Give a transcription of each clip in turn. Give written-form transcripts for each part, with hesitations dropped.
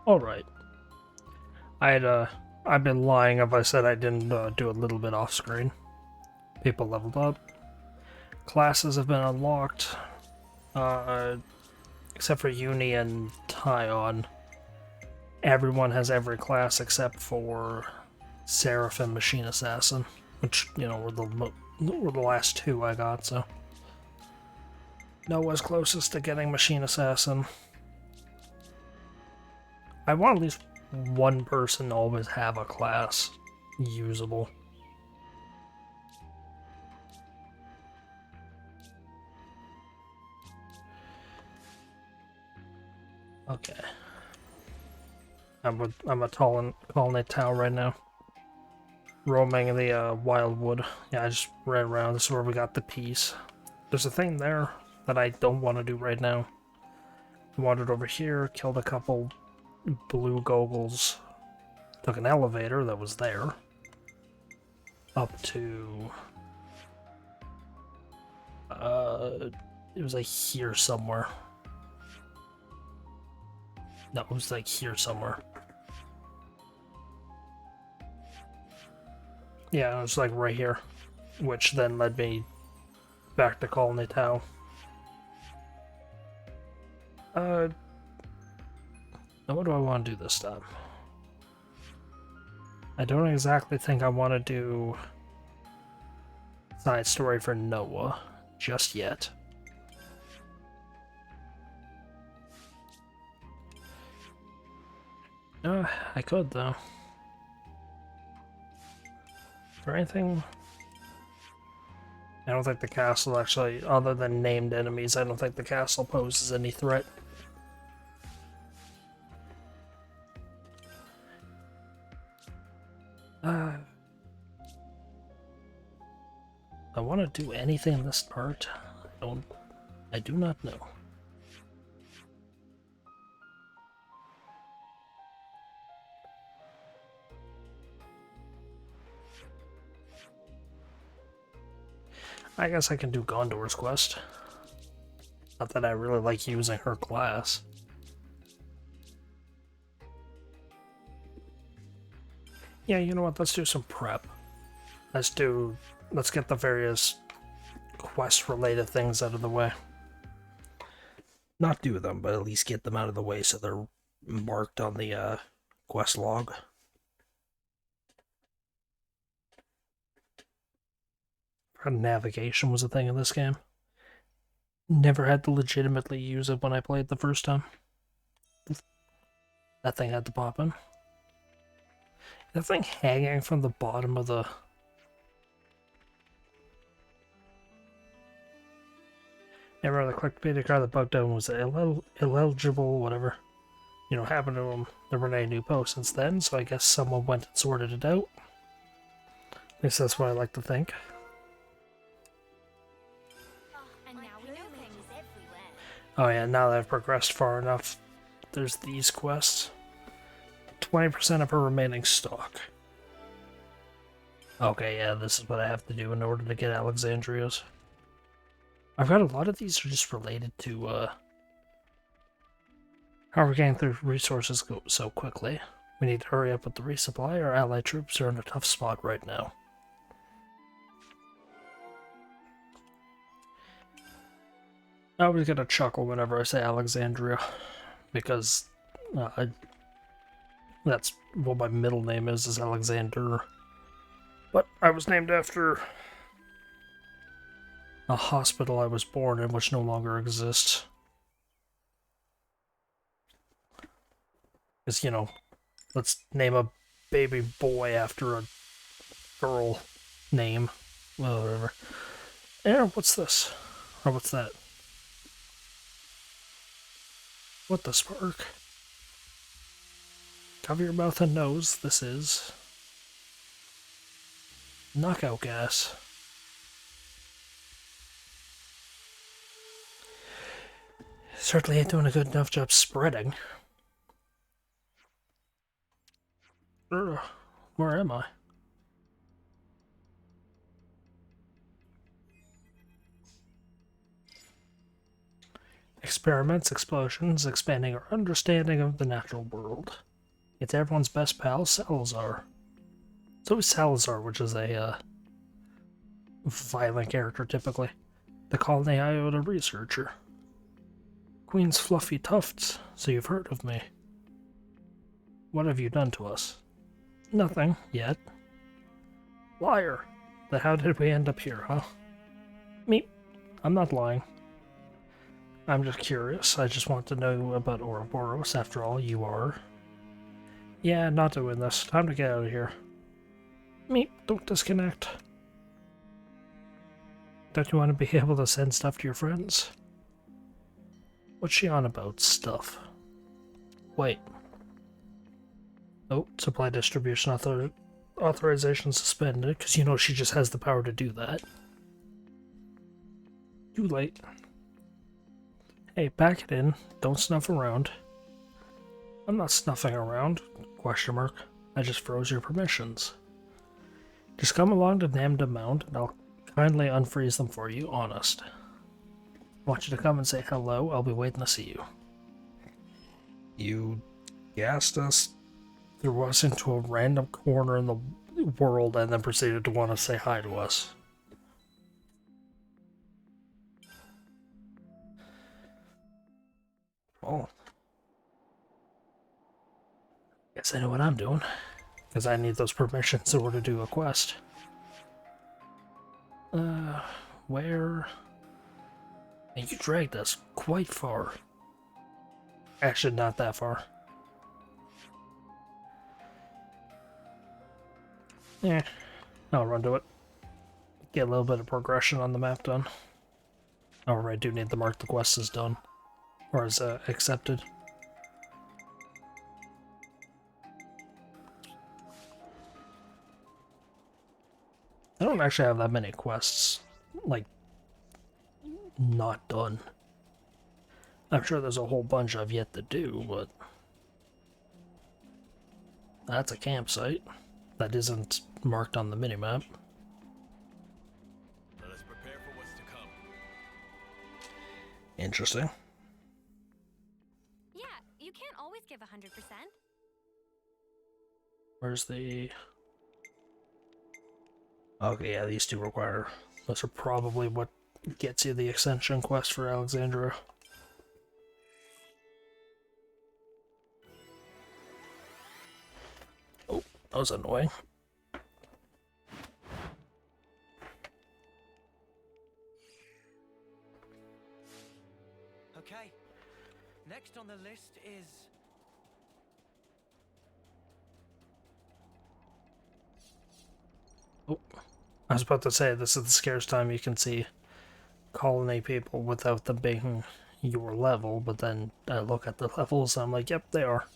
Alright. I've been lying if I said I didn't do a little bit off screen. People leveled up. Classes have been unlocked. Uh, except for Uni and Tyon. Everyone has every class except for Seraph and Machine Assassin, which, you know, were the last two I got, so. Noah's closest to getting Machine Assassin. I want at least one person to always have a class usable. Okay. I'm a colony town right now. Roaming the wildwood. Yeah, I just ran around. This is where we got the piece. There's a thing there that I don't want to do right now. I wandered over here, killed a couple blue goggles, took an elevator that was there, up to... it was like here somewhere. No, it was like here somewhere. Yeah, it was like right here, which then led me back to Colony Town. Now what do I want to do this time? I don't exactly think I want to do side story for Noah just yet. I could though. For anything, I don't think the castle actually, other than named enemies, I don't think the castle poses any threat. I want to do anything in this part. I do not know. I guess I can do Gondor's quest. Not that I really like using her class. Yeah, you know what? Let's do some prep. Let's get the various quest-related things out of the way. Not do them, but at least get them out of the way so they're marked on the quest log. Navigation was a thing in this game. Never had to legitimately use it when I played the first time. That thing had to pop in. That thing hanging from the bottom of the... Never had a clickbait card that bugged out and was illegible, whatever. You know, happened to them. There weren't any new posts since then, so I guess someone went and sorted it out. At least that's what I like to think. Oh yeah, now that I've progressed far enough, there's these quests. 20% of her remaining stock. Okay, yeah, this is what I have to do in order to get Alexandria's. I've got a lot of these are just related to, how we're getting through resources so quickly. We need to hurry up with the resupply. Our allied troops are in a tough spot right now. I always get a chuckle whenever I say Alexandria, because that's what my middle name is Alexander. But I was named after a hospital I was born in, which no longer exists. Because, you know, let's name a baby boy after a girl name. Well, whatever. Yeah, what's this? Or what's that? What the spark? Cover your mouth and nose. This is knockout gas. Certainly ain't doing a good enough job spreading. Where am I? Experiments, explosions, expanding our understanding of the natural world. It's everyone's best pal, Salazar. It's always Salazar, which is a violent character typically. The colony iota researcher. Queen's fluffy tufts, so you've heard of me. What have you done to us? Nothing, yet. Liar! Then how did we end up here, huh? Me. I'm not lying. I'm just curious. I just want to know about Ouroboros. After all, you are. Yeah, not doing this. Time to get out of here. Me. Don't disconnect. Don't you want to be able to send stuff to your friends? What's she on about, stuff? Wait. Oh, supply distribution authorization suspended, because you know she just has the power to do that. Too late. Hey, pack it in. Don't snuff around. I'm not snuffing around. Question mark. I just froze your permissions. Just come along to damned amount, and I'll kindly unfreeze them for you, honest. I want you to come and say hello. I'll be waiting to see you. You gassed us, threw us into a random corner in the world, and then proceeded to want to say hi to us. Well, guess I know what I'm doing, because I need those permissions in order to do a quest. Where? And you dragged us quite far. Actually, not that far. Yeah, I'll run to it. Get a little bit of progression on the map done. Oh, I do need to mark the quest as done. Or as accepted. I don't actually have that many quests, like, not done. I'm sure there's a whole bunch I've yet to do, but... That's a campsite that isn't marked on the minimap. Let us prepare for what's to come. Interesting. Yeah, you can't always give 100%. Where's the... Okay, yeah, these two require... Those are probably what gets you the Ascension quest for Alexandria. Oh, that was annoying. Okay, next on the list is... Oh, I was about to say, this is the scarce time you can see colony people without them being your level, but then I look at the levels and I'm like, yep, they are.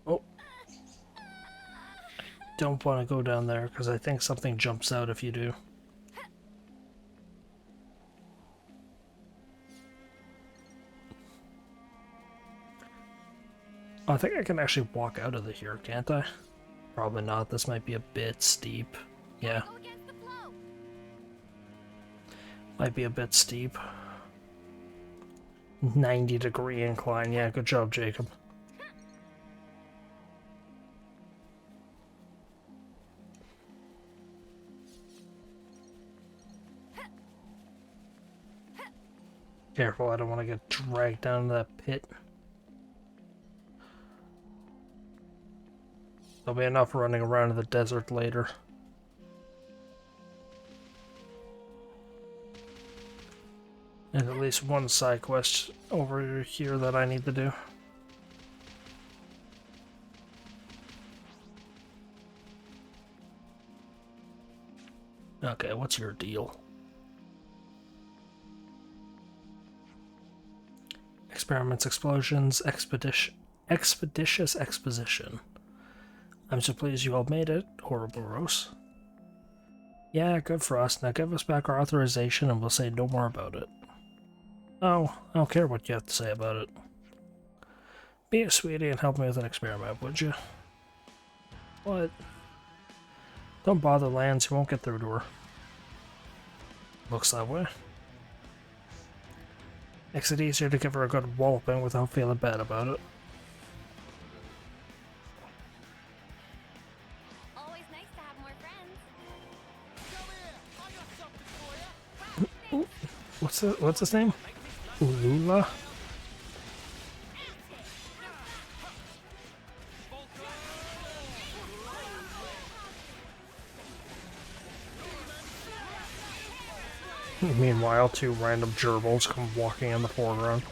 Oh. Don't want to go down there because I think something jumps out if you do. I think I can actually walk out of here, can't I? Probably not. This might be a bit steep. Yeah. Might be a bit steep. 90-degree incline. Yeah, good job, Jacob. Careful, I don't want to get dragged down to that pit. There'll be enough running around in the desert later. And at least one side quest over here that I need to do. Okay, what's your deal? Experiments, explosions, expeditious exposition. I'm so pleased you all made it, Ouroboros. Yeah, good for us. Now give us back our authorization and we'll say no more about it. Oh, I don't care what you have to say about it. Be a sweetie and help me with an experiment, would you? What? Don't bother, Lance. You won't get through to her. Looks that way. Makes it easier to give her a good walloping without feeling bad about it. Always nice to have more friends. What's his name? Ulula? Meanwhile, two random gerbils come walking in the foreground.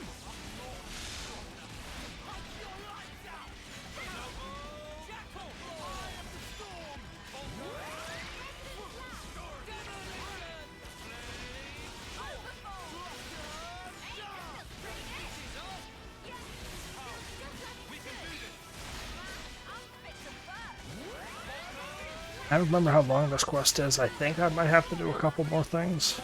I don't remember how long this quest is. I think I might have to do a couple more things.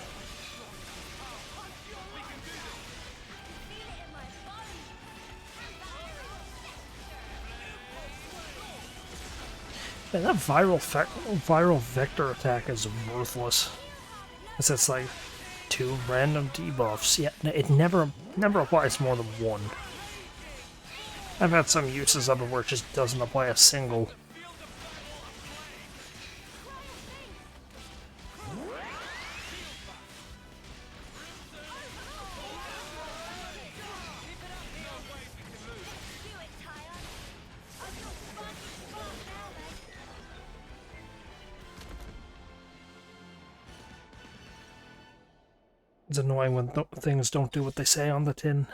Man, that viral vector attack is worthless. It's like two random debuffs. Yeah, it never applies more than one. I've had some uses of it where it just doesn't apply a single. It's annoying when things don't do what they say on the tin.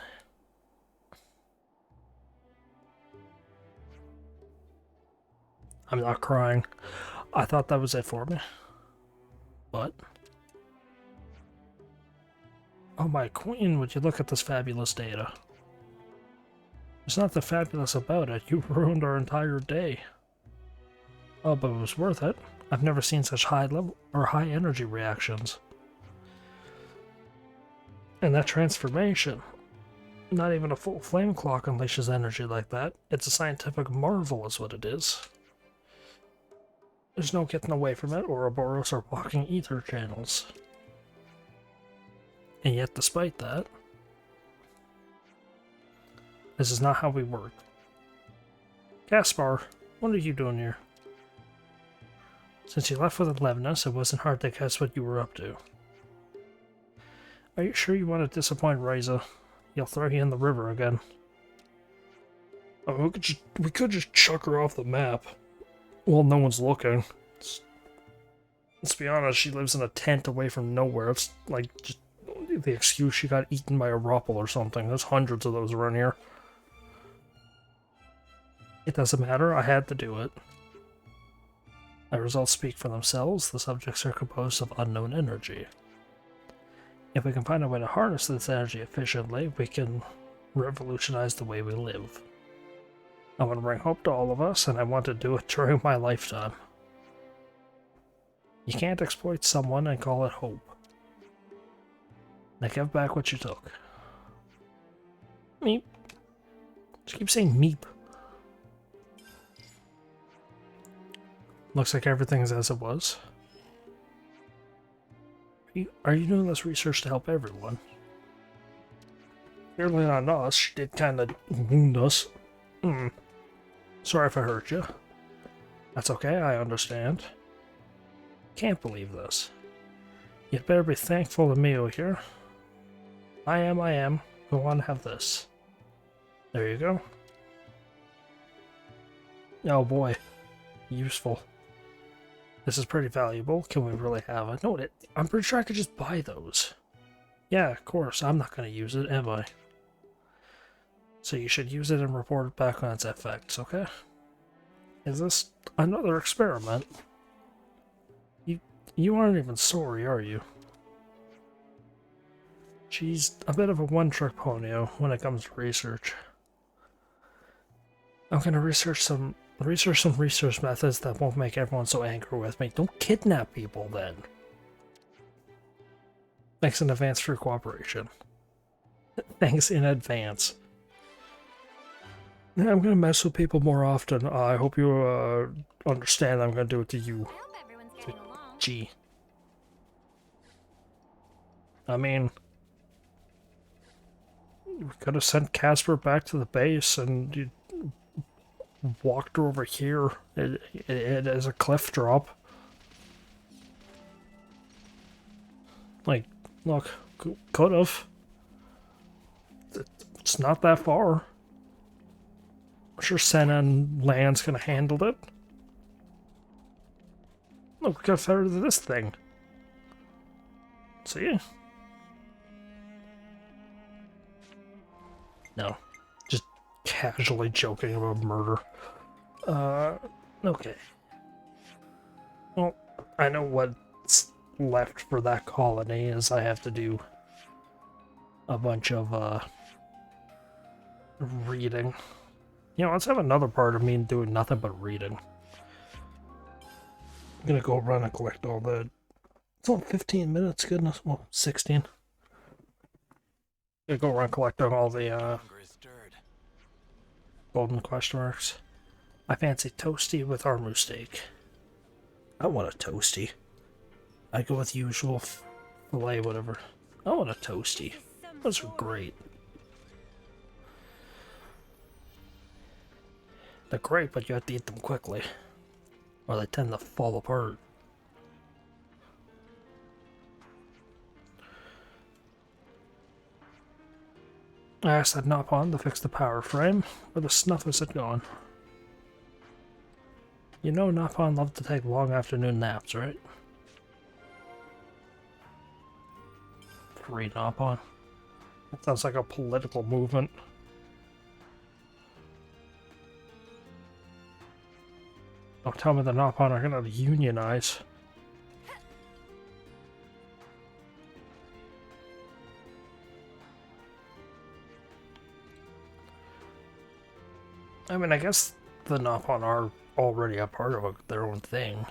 I'm not crying. I thought that was it for me. But... oh my queen, would you look at this fabulous data. There's nothing fabulous about it. You ruined our entire day. Oh, but it was worth it. I've never seen such high level or high energy reactions. And that transformation. Not even a full flame clock unleashes energy like that. It's a scientific marvel is what it is. There's no getting away from it. Ouroboros are blocking ether channels. And yet, despite that, this is not how we work. Gaspar, what are you doing here? Since you left with Levinus, it wasn't hard to guess what you were up to. Are you sure you want to disappoint Ryza? He'll throw you in the river again. Oh, we could just chuck her off the map. Well, no one's looking. Let's be honest, she lives in a tent away from nowhere. It's like just the excuse she got eaten by a Ruppel or something. There's hundreds of those around here. It doesn't matter, I had to do it. The results speak for themselves. The subjects are composed of unknown energy. If we can find a way to harness this energy efficiently, we can revolutionize the way we live. I want to bring hope to all of us, and I want to do it during my lifetime. You can't exploit someone and call it hope. Now give back what you took. Meep. Just keep saying meep. Looks like everything's as it was. Are you doing this research to help everyone? Clearly not us. She did kind of wound us. Sorry if I hurt you. That's okay, I understand. Can't believe this. You'd better be thankful to me here. I am. Go on, have this. There you go. Oh boy. Useful. This is pretty valuable. Can we really have it? No, I'm pretty sure I could just buy those. Yeah, of course. I'm not going to use it, am I? So you should use it and report it back on its effects, okay? Is this another experiment? You aren't even sorry, are you? She's a bit of a one-trick pony when it comes to research. I'm going to research some research methods that won't make everyone so angry with me. Don't kidnap people, then. Thanks in advance for your cooperation. Thanks in advance. I'm gonna mess with people more often. I hope you understand I'm gonna do it to you. I hope everyone's G. I mean, we could have sent Casper back to the base and you walked over here. It is a cliff drop. Like, look, could have. It's not that far. I'm sure Senna and Land's gonna handle it. Look, we got further than this thing. See? No. Just casually joking about murder. Okay. Well, I know what's left for that colony is I have to do a bunch of, reading. You know, let's have another part of me doing nothing but reading. I'm gonna go run and collect all the... It's only 15 minutes, goodness. Well, 16. Gonna go run collecting all the, Hunger is stirred. golden question marks. I fancy toasty with armor steak. I want a toasty. I go with usual filet, whatever. I want a toasty. Those are great. They're great, but you have to eat them quickly, or they tend to fall apart. I asked that Nopon to fix the power frame. Where the snuff is it gone? You know Nopon loved to take long afternoon naps, right? Free Nopon. That sounds like a political movement. Don't tell me the Nopon are gonna unionize. I mean, I guess the Nopon are already a part of their own thing.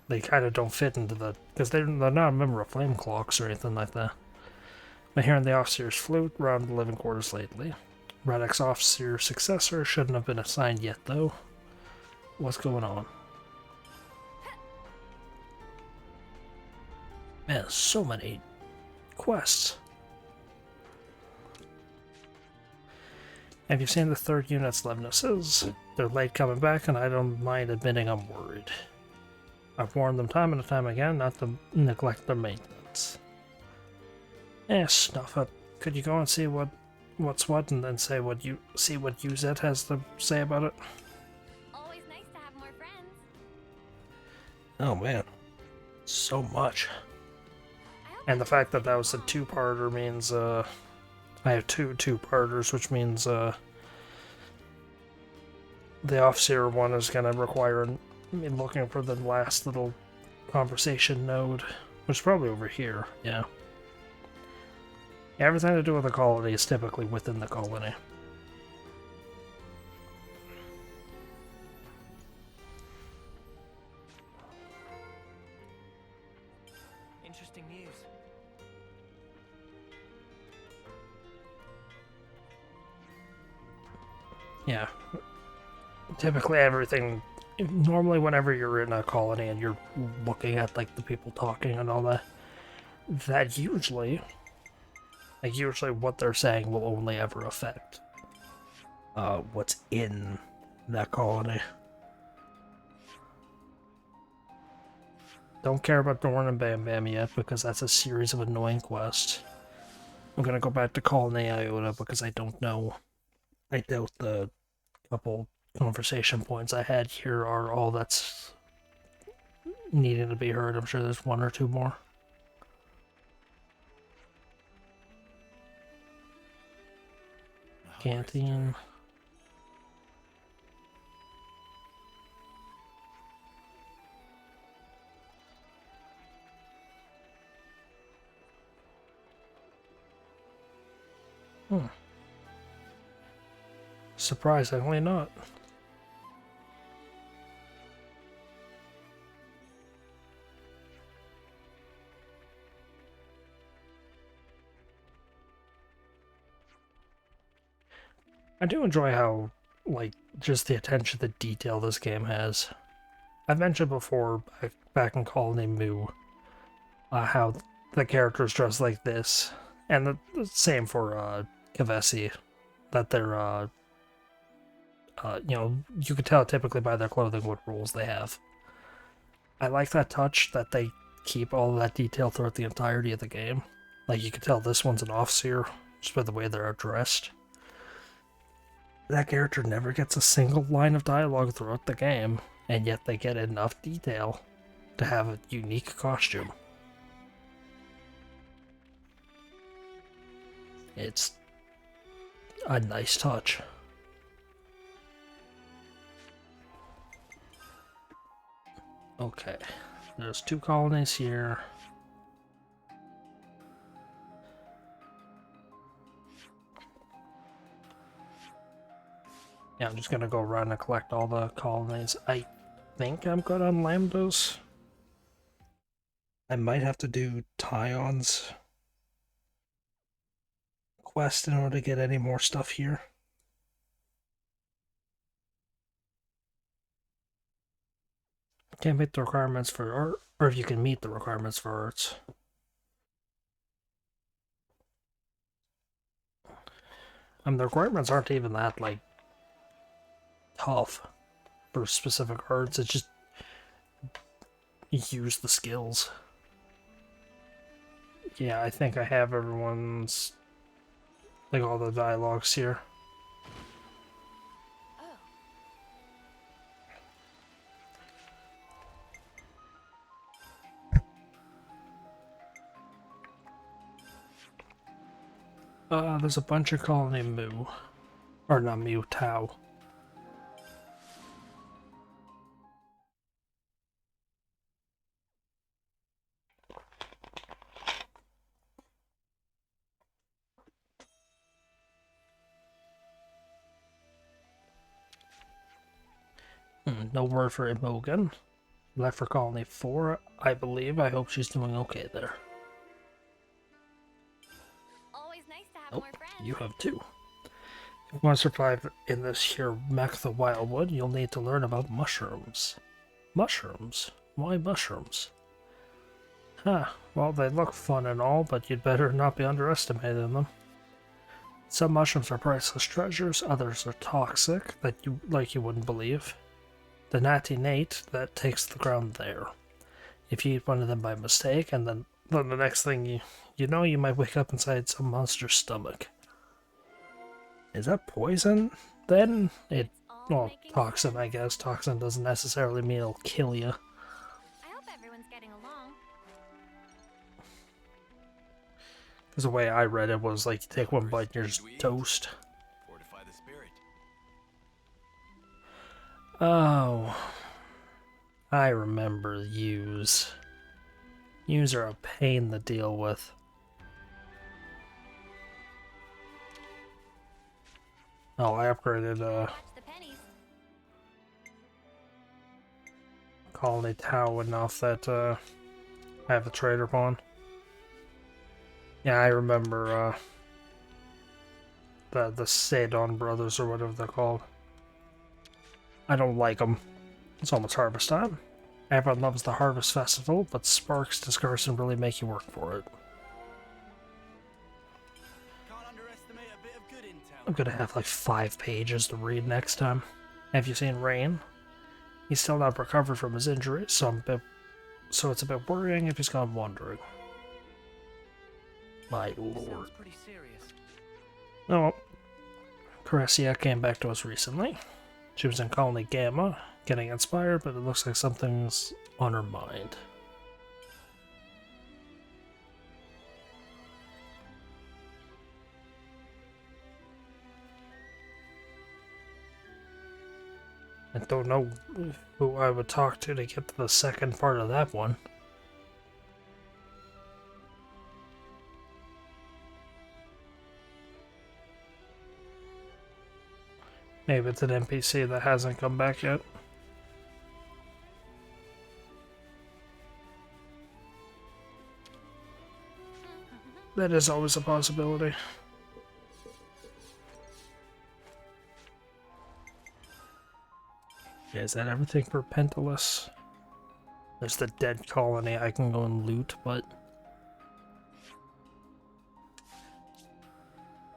They kind of don't fit into the... Because they're not a member of Flame Clocks or anything like that. Been hearing the officer's flute around the living quarters lately. Radek's officer successor shouldn't have been assigned yet, though. What's going on? Man, so many quests. Have you seen the third unit's Levnesses? They're late coming back, and I don't mind admitting I'm worried. I've warned them time and time again not to neglect their maintenance. Snuff up. Could you go and see what's what, and then say what UZ has to say about it? Always nice to have more friends. Oh man, so much. And the fact that that was a two-parter means I have two-parters, which means the Officer one is going to require me looking for the last little conversation node, which is probably over here, yeah. Everything to do with the colony is typically within the colony. Interesting news. Yeah. Typically everything... Normally whenever you're in a colony and you're looking at, like, the people talking and all that, that usually... Like, usually what they're saying will only ever affect what's in that colony. Don't care about Dorn and Bam Bam yet, because that's a series of annoying quests. I'm gonna go back to Colony Iota because I don't know. I doubt the couple conversation points I had here are all that's needing to be heard. I'm sure there's one or two more. Canteen. Surprisingly not. I do enjoy how, like, just the attention to detail this game has. I've mentioned before, back in Colony Moo, how the characters dress like this, and the same for Kavesi, that they're, you know, you can tell typically by their clothing what rules they have. I like that touch that they keep all of that detail throughout the entirety of the game. Like, you can tell this one's an officer just by the way they're dressed. That character never gets a single line of dialogue throughout the game, and yet they get enough detail to have a unique costume. It's a nice touch. Okay, there's 2 colonies here. Yeah, I'm just gonna go around and collect all the colonies. I think I'm good on Lambdas. I might have to do Tyon's quest in order to get any more stuff here. Can't meet the requirements for art, or if you can meet the requirements for arts. The requirements aren't even that, like, tough for specific arts. It's just use the skills. Yeah, I think I have everyone's, like, all the dialogues here. There's a bunch of colony Moo. Or not Moo, Tau. No word for Imogen. Left for Colony 4, I believe. I hope she's doing okay there. Always nice to have Nope, more friends. you have 2. If you want to survive in this here mech the Wildwood, you'll need to learn about mushrooms. Mushrooms? Why mushrooms? Huh, well, they look fun and all, but you'd better not be underestimating them. Some mushrooms are priceless treasures, others are toxic, that you wouldn't believe. The natty Nate that takes the ground there. If you eat one of them by mistake, and then the next thing you know, you might wake up inside some monster's stomach. Is that poison? Then it, well, toxin, I guess. Toxin doesn't necessarily mean it'll kill you. I hope everyone's getting along. Because the way I read it was like you take one bite and you're just toast. Fortify the spirit. Oh, I remember yous. Yous are a pain to deal with. Oh, I upgraded Watch the pennies. Colony Tau enough that I have a trader pawn. Yeah, I remember the Sadon brothers or whatever they're called. I don't like them. It's almost harvest time. Everyone loves the Harvest Festival, but sparks discourse and really make you work for it. Can't underestimate a bit of good intel. I'm gonna have like 5 pages to read next time. Have you seen Rain? He's still not recovered from his injury, so it's a bit worrying if he's gone wandering. My lord. Sounds pretty serious. Oh well. Caressia came back to us recently. She was in Colony Gamma, getting inspired, but it looks like something's on her mind. I don't know who I would talk to get to the second part of that one. Maybe it's an NPC that hasn't come back yet. That is always a possibility. Yeah, is that everything for Pentalus? There's the dead colony I can go and loot, but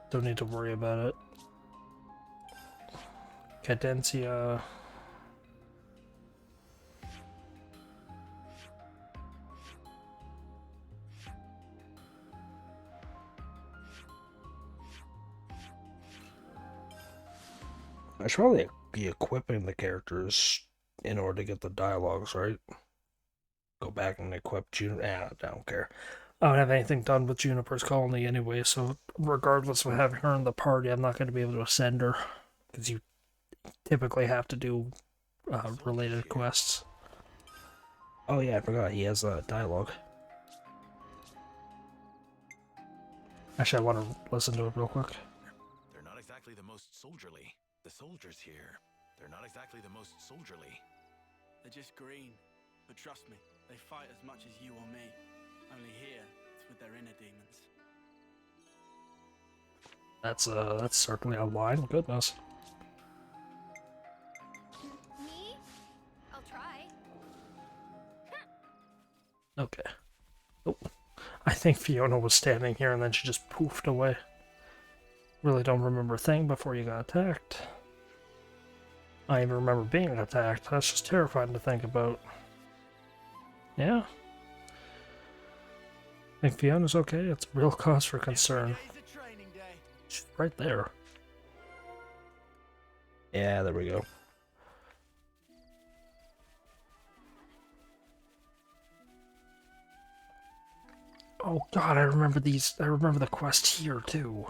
don't need to worry about it. Cadencia. I should probably be equipping the characters in order to get the dialogues, right? Go back and equip Juniper. I don't care. I don't have anything done with Juniper's colony anyway, so regardless of having her in the party, I'm not going to be able to ascend her. Because you typically have to do related quests. Oh yeah, I forgot, he has a dialogue. Actually, I want to listen to it real quick. They're not exactly the most soldierly. The soldiers here, they're not exactly the most soldierly. They're just green. But trust me, they fight as much as you or me. Only here, it's with their inner demons. That's certainly a line, goodness. Me? I'll try. Okay. Oh, I think Fiona was standing here and then she just poofed away. Really don't remember a thing before you got attacked. I even remember being attacked. That's just terrifying to think about. Yeah. I think Fiona's okay. It's a real cause for concern. Today's a training day. She's right there. Yeah, there we go. Oh god, I remember these. I remember the quest here too.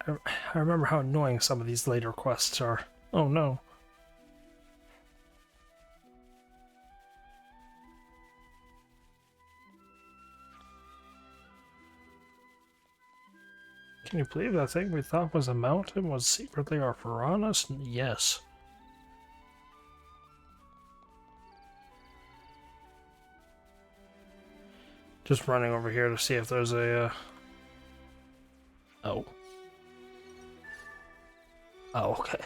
I remember how annoying some of these later quests are. Oh no. Can you believe that thing we thought was a mountain was secretly our piranhas? Yes. Just running over here to see if there's a, Oh. Oh, okay.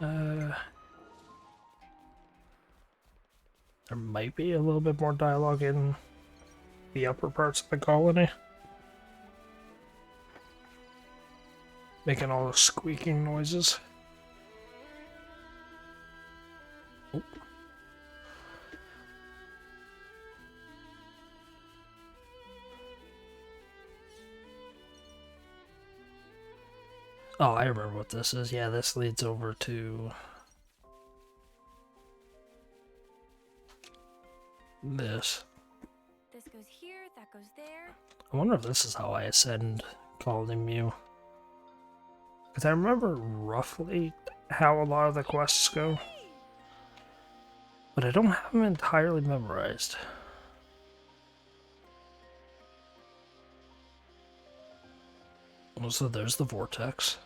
There might be a little bit more dialogue in the upper parts of the colony. Making all those squeaking noises. Oh. Oh, I remember what this is. Yeah, this leads over to this. This goes here, that goes there. I wonder if this is how I ascend Colony Mew. Because I remember roughly how a lot of the quests go. But I don't have them entirely memorized. So there's the vortex.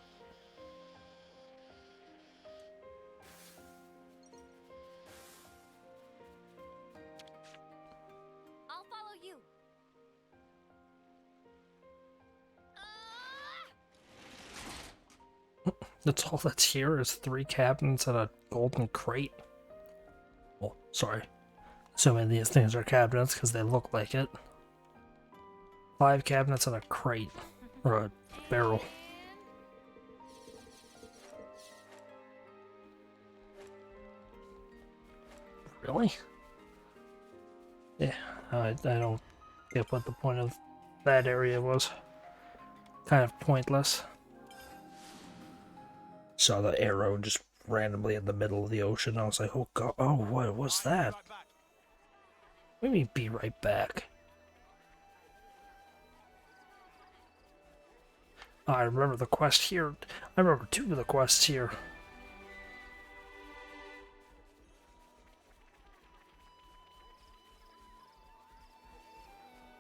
I'll follow you. That's all that's here is 3 cabinets and a golden crate. Well, sorry. Assuming these things are cabinets because they look like it. 5 cabinets and a crate. Or a barrel. Really? Yeah, I don't get what the point of that area was. Kind of pointless. Saw the arrow just randomly in the middle of the ocean. I was like, oh god, oh, what was that? Right back. What do you mean, be right back? I remember the quest here. I remember 2 of the quests here.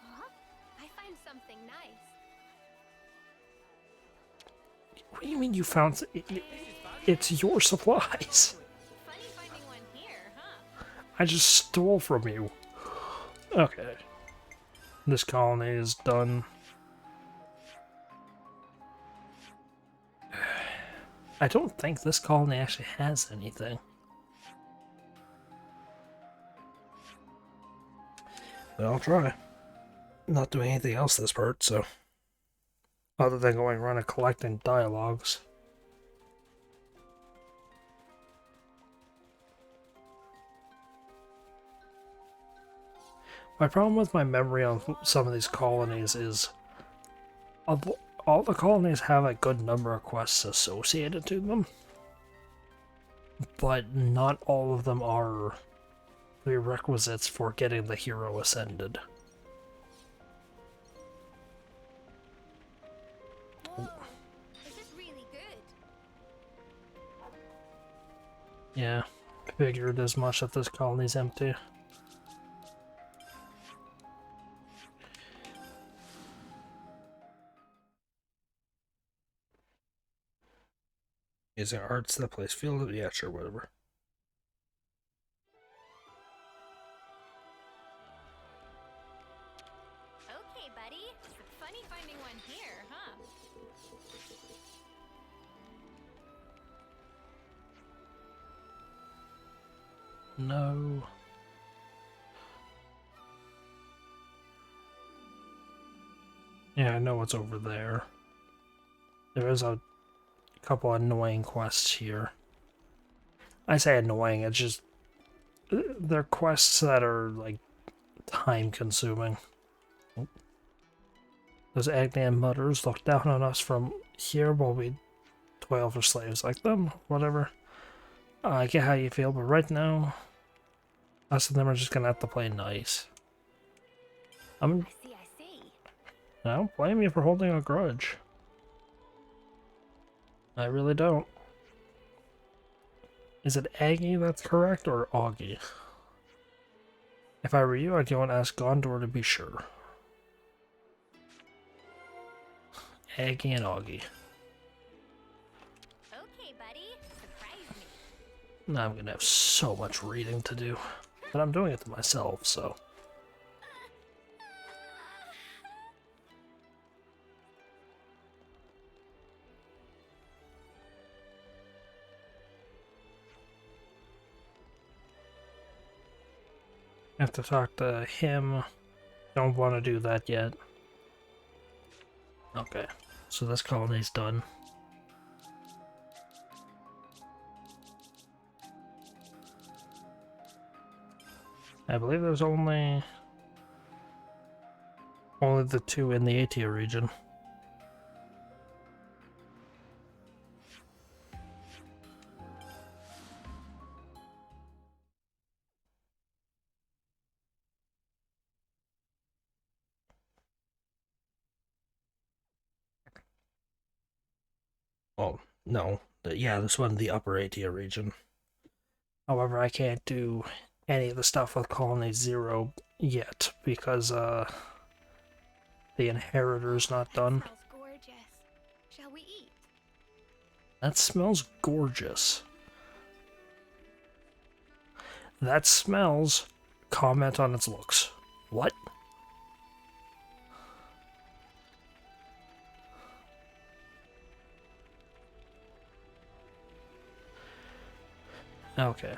Huh? I find something nice. What do you mean you found... It's your supplies. Funny finding one here, huh? I just stole from you. Okay. This colony is done. I don't think this colony actually has anything. But I'll try. Not doing anything else this part, so. Other than going around and collecting dialogues. My problem with my memory on some of these colonies is all the colonies have a good number of quests associated to them, but not all of them are prerequisites for getting the hero ascended. Whoa, this is really good. Yeah, figured as much that this colony's empty. Is there arts that place field? Yeah, sure, whatever. Okay, buddy. Funny finding one here, huh? No. Yeah, I know what's over there. There is a couple annoying quests here. I say annoying, it's just they're quests that are like time consuming. Those Agnan mutters look down on us from here while we toil for slaves like them, whatever. I get how you feel, but right now, us and them are just gonna have to play nice. I see. I don't blame you for holding a grudge. I really don't. Is it Aggie that's correct, or Augie? If I were you, I'd go and ask Gondor to be sure. Aggie and Augie. Okay, buddy. Surprise me. Now I'm gonna have so much reading to do. But I'm doing it to myself, so. I have to talk to him. Don't want to do that yet. Okay, so this colony's done. I believe there's only the two in the AT region. Oh, no. Yeah, this one in the upper AT region. However, I can't do any of the stuff with Colony Zero yet because the Inheritor's not done. Smells gorgeous. Shall we eat? That smells gorgeous. That smells. Comment on its looks. What? Okay.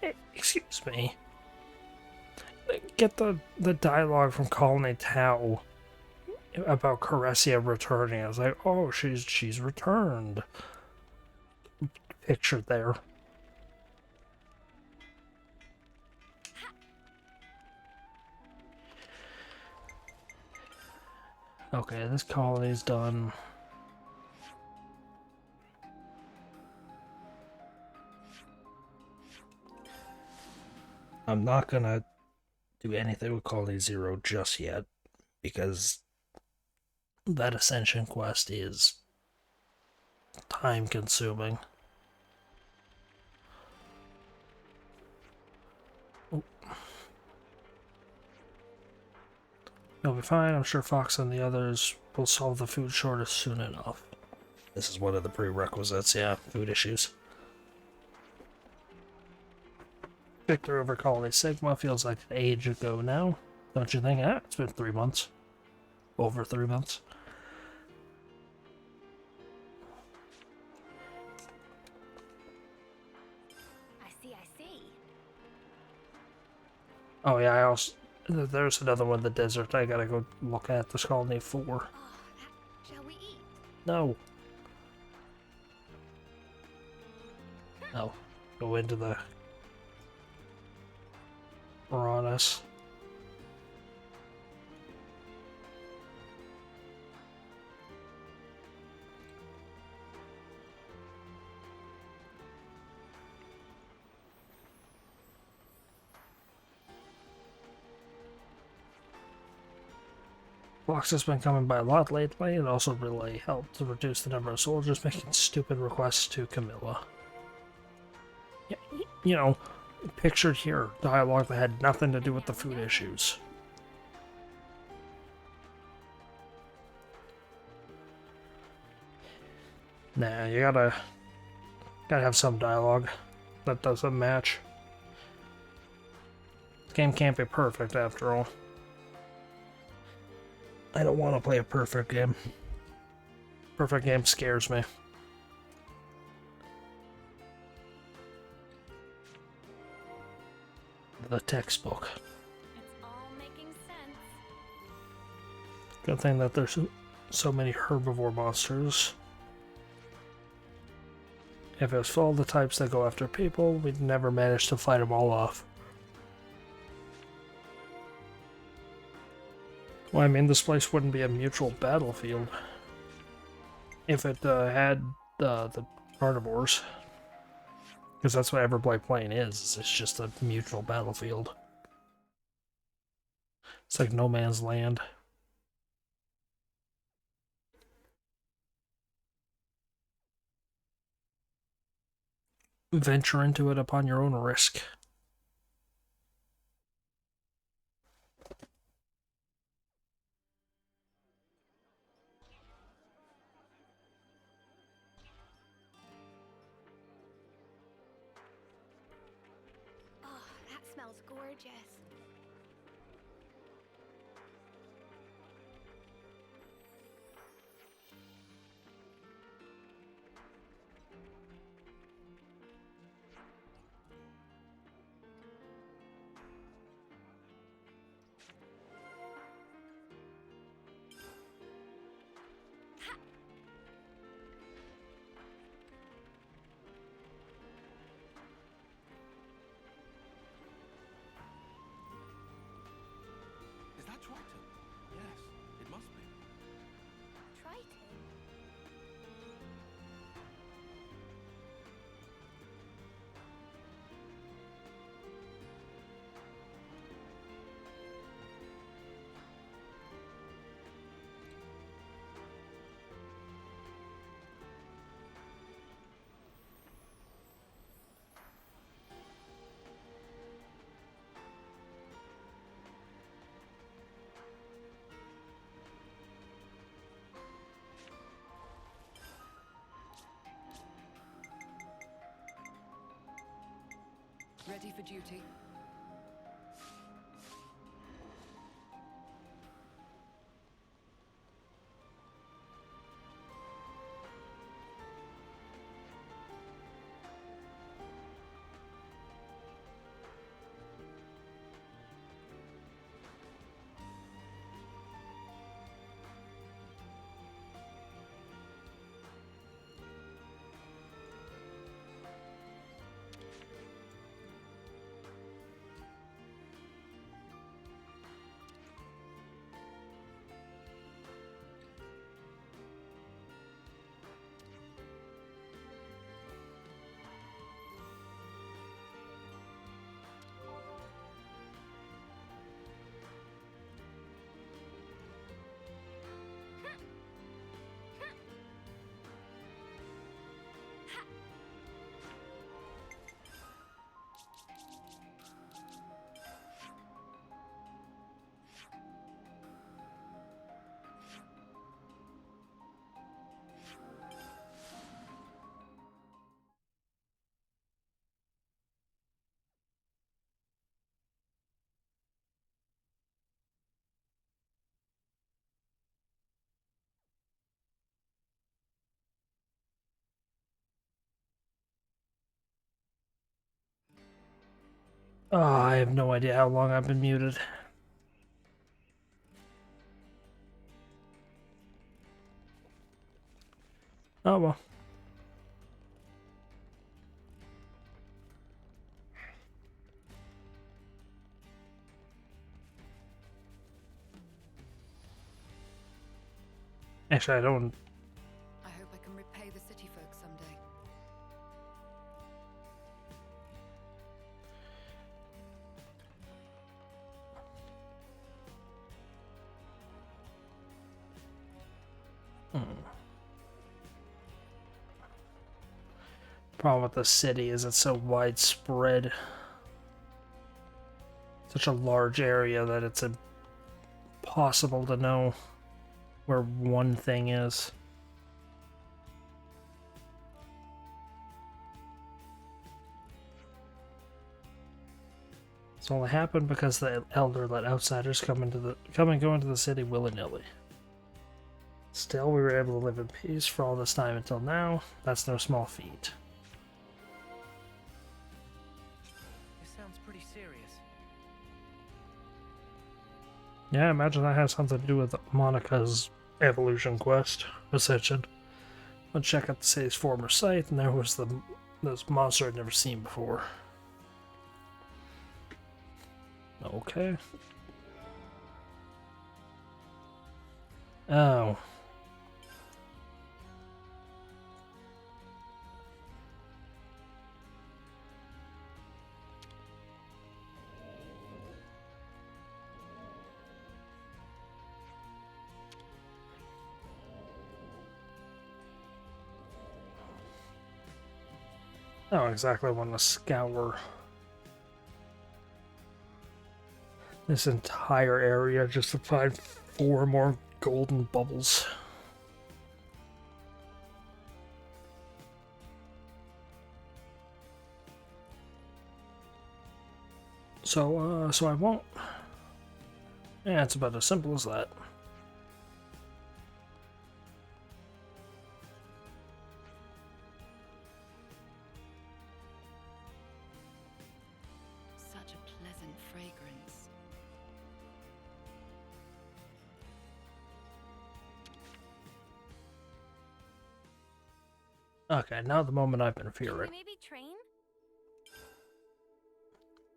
Hey, excuse me. Get the dialogue from Colony Tau about Caressia returning. I was like, oh, she's returned. Pictured there. Okay, this colony's done. I'm not gonna do anything with Colony Zero just yet, because that Ascension quest is time consuming. Oh. You'll be fine. I'm sure Fox and the others will solve the food shortage soon enough. This is one of the prerequisites, yeah, food issues. Victory over Colony Sigma feels like an age ago now. Don't you think? It's been 3 months. Over 3 months. Oh yeah, I also there's another one in the desert I gotta go look at. There's colony 4. Oh, that. Shall we eat? No. No. Go into the piranhas. Fox has been coming by a lot lately. It also really helped to reduce the number of soldiers making stupid requests to Camilla. You know, pictured here, dialogue that had nothing to do with the food issues. Nah, you gotta have some dialogue that doesn't match. This game can't be perfect after all. I don't want to play a perfect game. Perfect game scares me. The textbook. It's all making sense. Good thing that there's so many herbivore monsters. If it was full of the types that go after people, we'd never manage to fight them all off. Well, I mean, this place wouldn't be a mutual battlefield if it had the carnivores. Because that's what Everblight Plain is. It's just a mutual battlefield. It's like no man's land. Venture into it upon your own risk. Oh, that smells gorgeous. Is that Triton? Yes, it must be. Triton. Ready for duty. Oh, I have no idea how long I've been muted. Oh well. Actually, I don't. I hope I can repay the city folk someday. Problem with the city is it's so widespread. Such a large area that it's impossible to know where one thing is. It's only happened because the Elder let outsiders come and go into the city willy-nilly. Still, we were able to live in peace for all this time until now. That's no small feat. This sounds pretty serious. Yeah, I imagine that has something to do with Monica's evolution quest, Ascension. I'll check out the city's former site, and there was this monster I'd never seen before. Okay. Oh. I don't exactly want to scour this entire area just to find 4 more golden bubbles. So I won't. Yeah, it's about as simple as that. Such a pleasant fragrance. Okay, now the moment I've been Can fearing. we maybe train?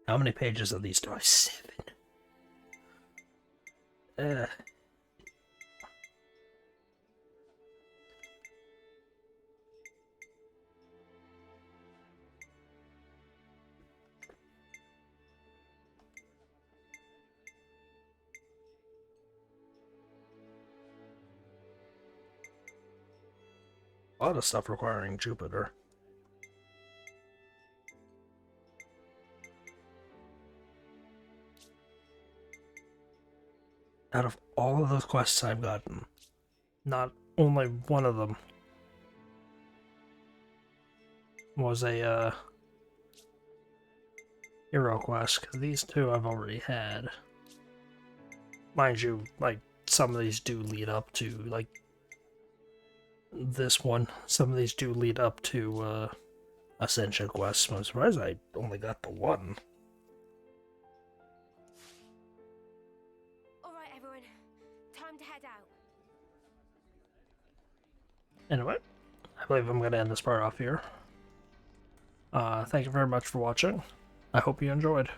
How many pages of these do I? 7. A lot of stuff requiring Jupiter. Out of all of those quests I've gotten, not only one of them was a hero quest, because these 2 I've already had. Mind you, like, some of these do lead up to, like, this one. Some of these do lead up to Ascension quests. I'm surprised I only got the 1. Alright, everyone. Time to head out. Anyway, I believe I'm going to end this part off here. Thank you very much for watching. I hope you enjoyed.